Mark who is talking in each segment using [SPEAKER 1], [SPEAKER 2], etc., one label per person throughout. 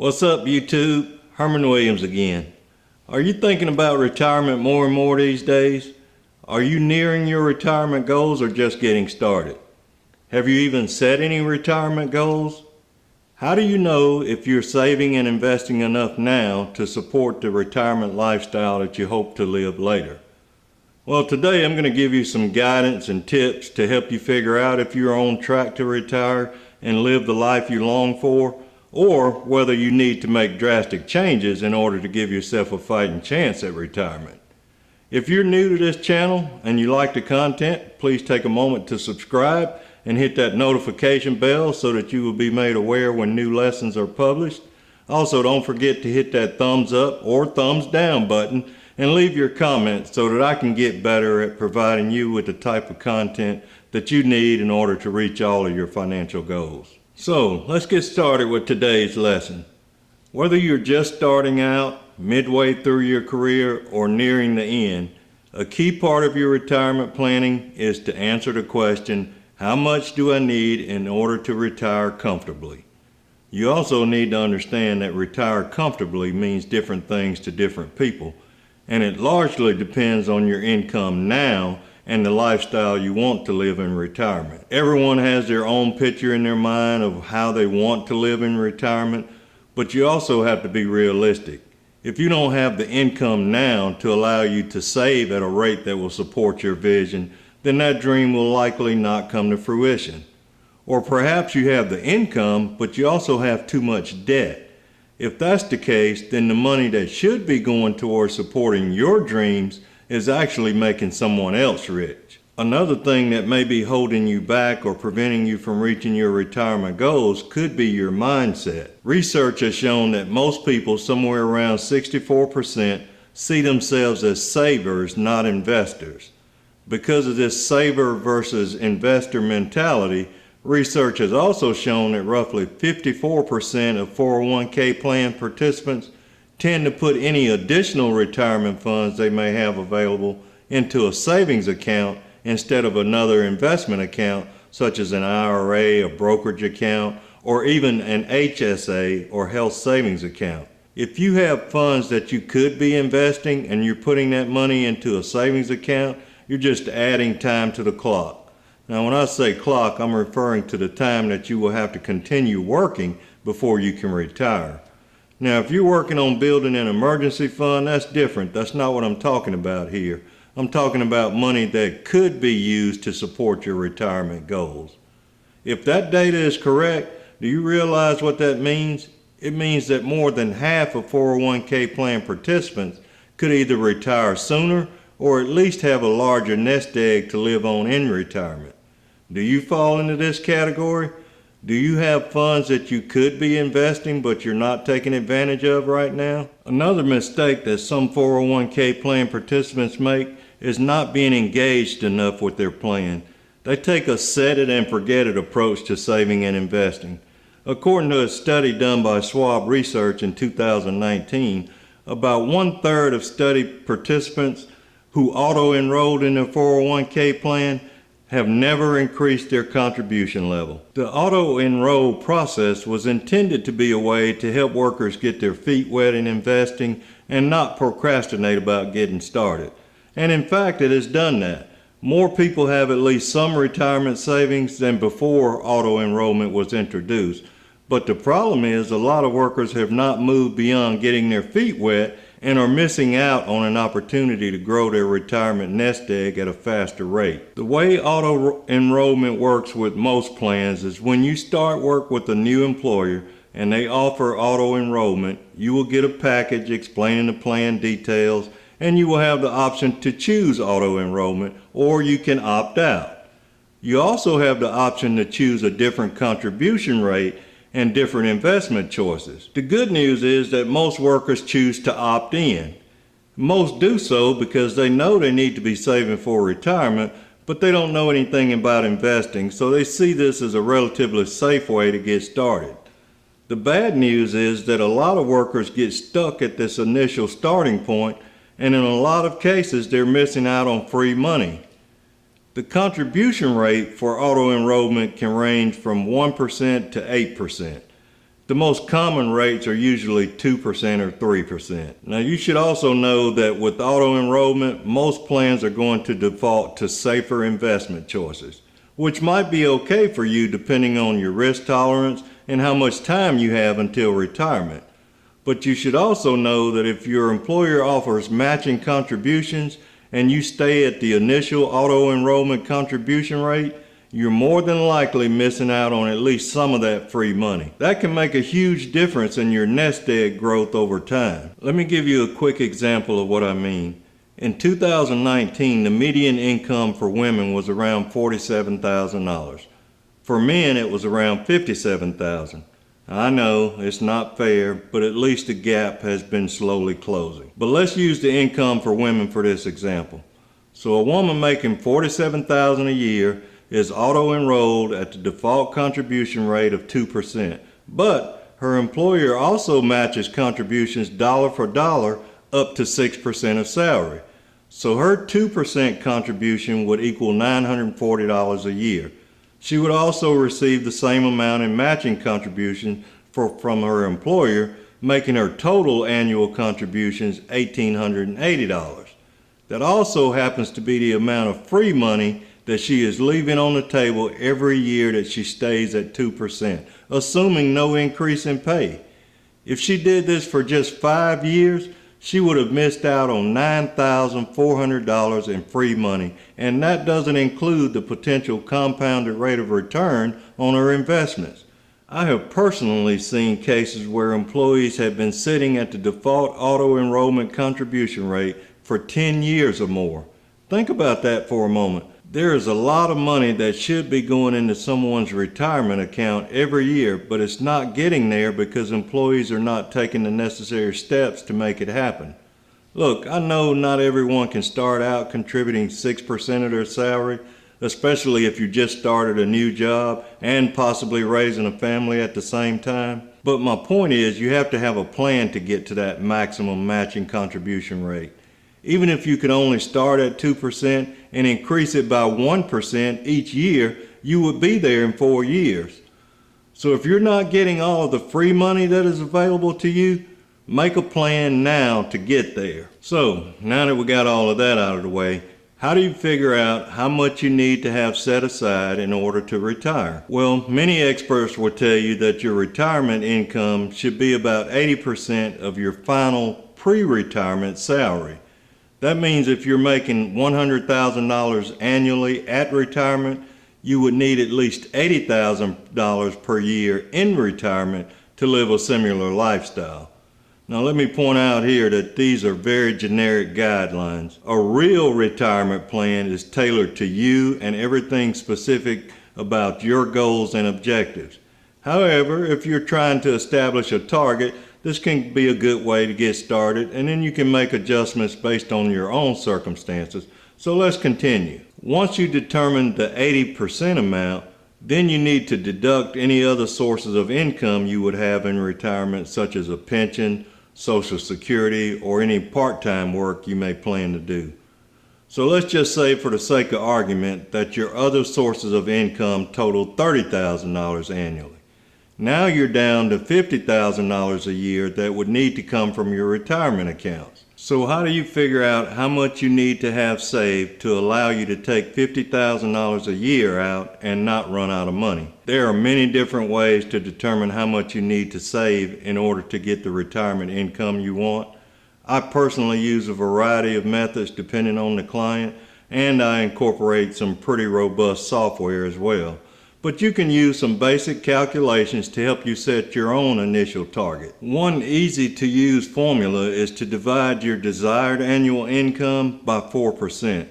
[SPEAKER 1] What's up, YouTube? Herman Williams again. Are you thinking about retirement more and more these days? Are you nearing your retirement goals or just getting started? Have you even set any retirement goals? How do you know if you're saving and investing enough now to support the retirement lifestyle that you hope to live later? Well, today I'm going to give you some guidance and tips to help you figure out if you're on track to retire and live the life you long for, or whether you need to make drastic changes in order to give yourself a fighting chance at retirement. If you're new to this channel and you like the content, please take a moment to subscribe and hit that notification bell so that you will be made aware when new lessons are published. Also, don't forget to hit that thumbs up or thumbs down button and leave your comments so that I can get better at providing you with the type of content that you need in order to reach all of your financial goals. So let's get started with today's lesson. Whether you're just starting out, midway through your career, or nearing the end, a key part of your retirement planning is to answer the question, how much do I need in order to retire comfortably? You also need to understand that retire comfortably means different things to different people, and it largely depends on your income now and the lifestyle you want to live in retirement. Everyone has their own picture in their mind of how they want to live in retirement, but you also have to be realistic. If you don't have the income now to allow you to save at a rate that will support your vision, then that dream will likely not come to fruition. Or perhaps you have the income, but you also have too much debt. If that's the case, then the money that should be going towards supporting your dreams is actually making someone else rich. Another thing that may be holding you back or preventing you from reaching your retirement goals could be your mindset. Research has shown that most people, somewhere around 64%, see themselves as savers, not investors. Because of this saver versus investor mentality, research has also shown that roughly 54% of 401k plan participants tend to put any additional retirement funds they may have available into a savings account instead of another investment account, such as an IRA, a brokerage account, or even an HSA or health savings account. If you have funds that you could be investing and you're putting that money into a savings account, you're just adding time to the clock. Now, when I say clock, I'm referring to the time that you will have to continue working before you can retire. Now, if you're working on building an emergency fund, that's different. That's not what I'm talking about here. I'm talking about money that could be used to support your retirement goals. If that data is correct, do you realize what that means? It means that more than half of 401k plan participants could either retire sooner or at least have a larger nest egg to live on in retirement. Do you fall into this category? Do you have funds that you could be investing but you're not taking advantage of right now? Another mistake that some 401k plan participants make is not being engaged enough with their plan. They take a set it and forget it approach to saving and investing. According to a study done by Schwab Research in 2019, about 1/3 of study participants who auto-enrolled in their 401k plan have never increased their contribution level. The auto-enroll process was intended to be a way to help workers get their feet wet in investing and not procrastinate about getting started. And in fact, it has done that. More people have at least some retirement savings than before auto-enrollment was introduced. But the problem is a lot of workers have not moved beyond getting their feet wet and are missing out on an opportunity to grow their retirement nest egg at a faster rate. The way auto-enrollment works with most plans is when you start work with a new employer and they offer auto-enrollment, you will get a package explaining the plan details, and you will have the option to choose auto-enrollment, or you can opt out. You also have the option to choose a different contribution rate and different investment choices. The good news is that most workers choose to opt in. Most do so because they know they need to be saving for retirement, but they don't know anything about investing, so they see this as a relatively safe way to get started. The bad news is that a lot of workers get stuck at this initial starting point, and in a lot of cases they're missing out on free money. The contribution rate for auto-enrollment can range from 1% to 8%. The most common rates are usually 2% or 3%. Now you should also know that with auto enrollment, most plans are going to default to safer investment choices, which might be okay for you depending on your risk tolerance and how much time you have until retirement. But you should also know that if your employer offers matching contributions and you stay at the initial auto enrollment contribution rate, you're more than likely missing out on at least some of that free money. That can make a huge difference in your nest egg growth over time. Let me give you a quick example of what I mean. In 2019, the median income for women was around $47,000. For men, it was around $57,000. I know it's not fair, but at least the gap has been slowly closing. But let's use the income for women for this example. So a woman making $47,000 a year is auto-enrolled at the default contribution rate of 2%, but her employer also matches contributions dollar for dollar up to 6% of salary. So her 2% contribution would equal $940 a year. She would also receive the same amount in matching contributions from her employer, making her total annual contributions $1,880. That also happens to be the amount of free money that she is leaving on the table every year that she stays at 2%, assuming no increase in pay. If she did this for just 5 years, she would have missed out on $9,400 in free money, and that doesn't include the potential compounded rate of return on her investments. I have personally seen cases where employees have been sitting at the default auto-enrollment contribution rate for 10 years or more. Think about that for a moment. There is a lot of money that should be going into someone's retirement account every year, but it's not getting there because employees are not taking the necessary steps to make it happen. Look, I know not everyone can start out contributing 6% of their salary, especially if you just started a new job and possibly raising a family at the same time. But my point is, you have to have a plan to get to that maximum matching contribution rate. Even if you could only start at 2% and increase it by 1% each year, you would be there in 4 years. So if you're not getting all of the free money that is available to you, make a plan now to get there. So now that we got all of that out of the way, how do you figure out how much you need to have set aside in order to retire? Well, many experts will tell you that your retirement income should be about 80% of your final pre-retirement salary. That means if you're making $100,000 annually at retirement, you would need at least $80,000 per year in retirement to live a similar lifestyle. Now let me point out here that these are very generic guidelines. A real retirement plan is tailored to you and everything specific about your goals and objectives. However, if you're trying to establish a target, this can be a good way to get started, and then you can make adjustments based on your own circumstances. So let's continue. Once you determine the 80% amount, then you need to deduct any other sources of income you would have in retirement, such as a pension, Social Security, or any part-time work you may plan to do. So let's just say, for the sake of argument, that your other sources of income total $30,000 annually. Now you're down to $50,000 a year that would need to come from your retirement accounts. So how do you figure out how much you need to have saved to allow you to take $50,000 a year out and not run out of money? There are many different ways to determine how much you need to save in order to get the retirement income you want. I personally use a variety of methods depending on the client, and I incorporate some pretty robust software as well. But you can use some basic calculations to help you set your own initial target. One easy to use formula is to divide your desired annual income by 4%.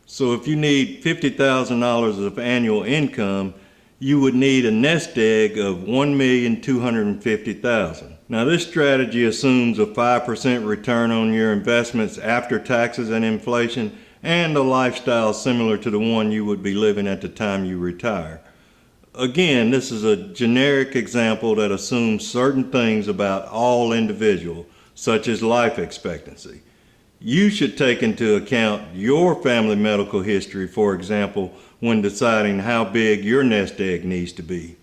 [SPEAKER 1] So if you need $50,000 of annual income, you would need a nest egg of $1,250,000. Now this strategy assumes a 5% return on your investments after taxes and inflation, and a lifestyle similar to the one you would be living at the time you retire. Again, this is a generic example that assumes certain things about all individuals, such as life expectancy. You should take into account your family medical history, for example, when deciding how big your nest egg needs to be.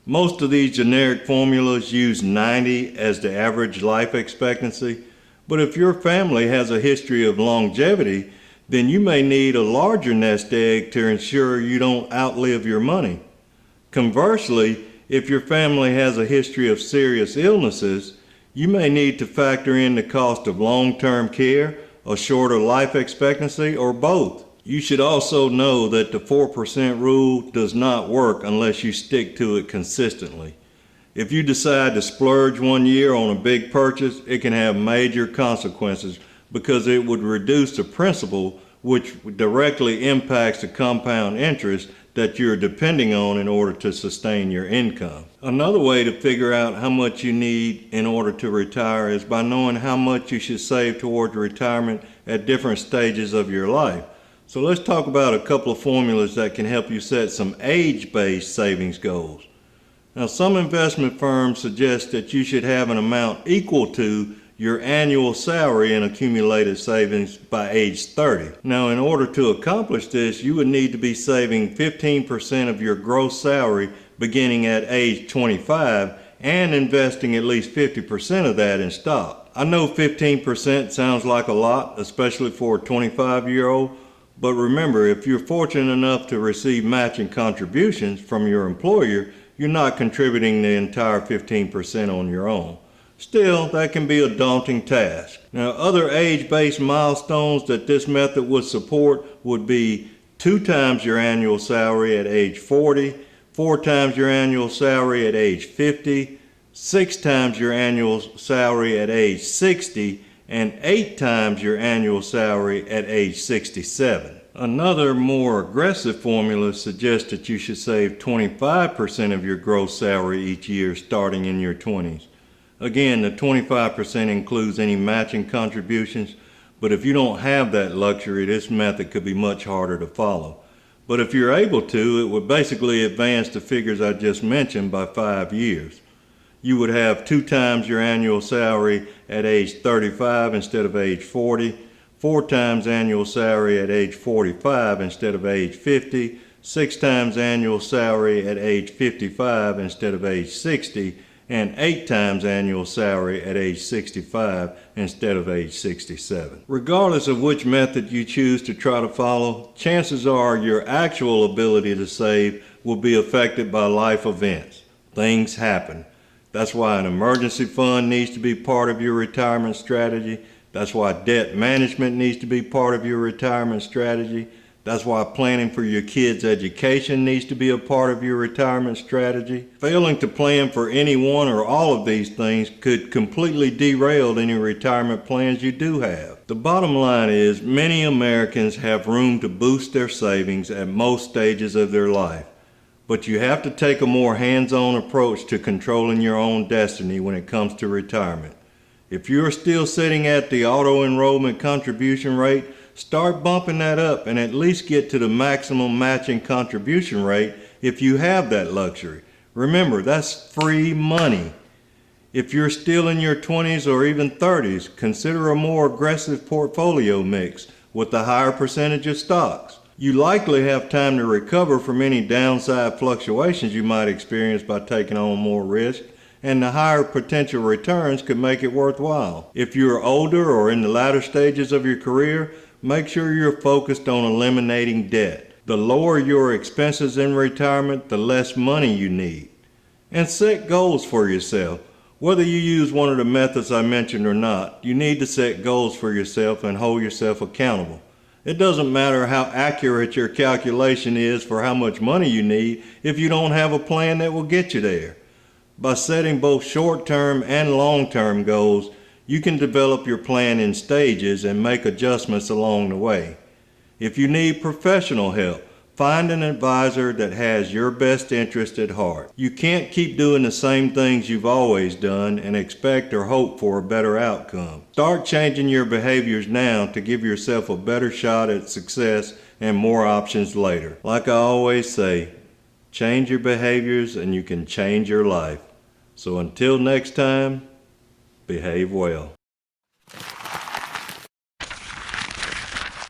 [SPEAKER 1] Most of these generic formulas use 90 as the average life expectancy, but if your family has a history of longevity, then you may need a larger nest egg to ensure you don't outlive your money. Conversely, if your family has a history of serious illnesses, you may need to factor in the cost of long-term care, a shorter life expectancy, or both. You should also know that the 4% rule does not work unless you stick to it consistently. If you decide to splurge one year on a big purchase, it can have major consequences because it would reduce the principal, which directly impacts the compound interest that you're depending on in order to sustain your income. Another way to figure out how much you need in order to retire is by knowing how much you should save toward retirement at different stages of your life. So let's talk about a couple of formulas that can help you set some age-based savings goals. Now, some investment firms suggest that you should have an amount equal to your annual salary in accumulated savings by age 30. Now, in order to accomplish this, you would need to be saving 15% of your gross salary beginning at age 25 and investing at least 50% of that in stock. I know 15% sounds like a lot, especially for a 25-year-old, but remember, if you're fortunate enough to receive matching contributions from your employer, you're not contributing the entire 15% on your own. Still, that can be a daunting task. Now, other age-based milestones that this method would support would be 2 times your annual salary at age 40, 4 times your annual salary at age 50, 6 times your annual salary at age 60, and 8 times your annual salary at age 67. Another more aggressive formula suggests that you should save 25% of your gross salary each year starting in your 20s. Again, the 25% includes any matching contributions, but if you don't have that luxury, this method could be much harder to follow. But if you're able to, it would basically advance the figures I just mentioned by 5 years. You would have 2 times your annual salary at age 35 instead of age 40, 4 times annual salary at age 45 instead of age 50, 6 times annual salary at age 55 instead of age 60, and 8 times annual salary at age 65 instead of age 67. Regardless of which method you choose to try to follow, chances are your actual ability to save will be affected by life events. Things happen. That's why an emergency fund needs to be part of your retirement strategy. That's why debt management needs to be part of your retirement strategy. That's why planning for your kids' education needs to be a part of your retirement strategy. Failing to plan for any one or all of these things could completely derail any retirement plans you do have. The bottom line is many Americans have room to boost their savings at most stages of their life. But you have to take a more hands-on approach to controlling your own destiny when it comes to retirement. If you're still sitting at the auto-enrollment contribution rate, start bumping that up and at least get to the maximum matching contribution rate if you have that luxury. Remember, that's free money. If you're still in your 20s or even 30s, consider a more aggressive portfolio mix with a higher percentage of stocks. You likely have time to recover from any downside fluctuations you might experience by taking on more risk, and the higher potential returns could make it worthwhile. If you're older or in the latter stages of your career, make sure you're focused on eliminating debt. The lower your expenses in retirement, the less money you need. And set goals for yourself. Whether you use one of the methods I mentioned or not, you need to set goals for yourself and hold yourself accountable. It doesn't matter how accurate your calculation is for how much money you need if you don't have a plan that will get you there. By setting both short-term and long-term goals, you can develop your plan in stages and make adjustments along the way. If you need professional help, find an advisor that has your best interest at heart. You can't keep doing the same things you've always done and expect or hope for a better outcome. Start changing your behaviors now to give yourself a better shot at success and more options later. Like I always say, change your behaviors and you can change your life. So until next time, behave well.